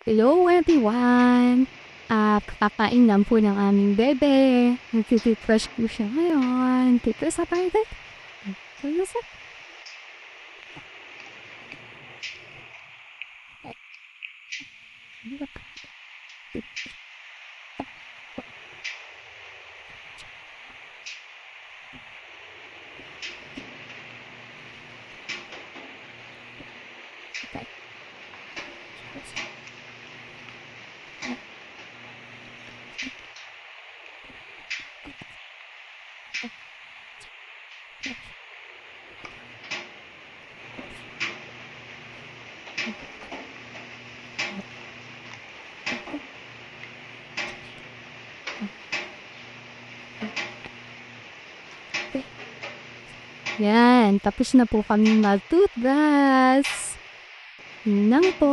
Hello everyone! Kakain lang po ng aming bebe. Nagtititrush po siya ngayon. Titrush sa private. Titrush sa... Yan, tapos na po kami mag-toothbrush. Yun lang po.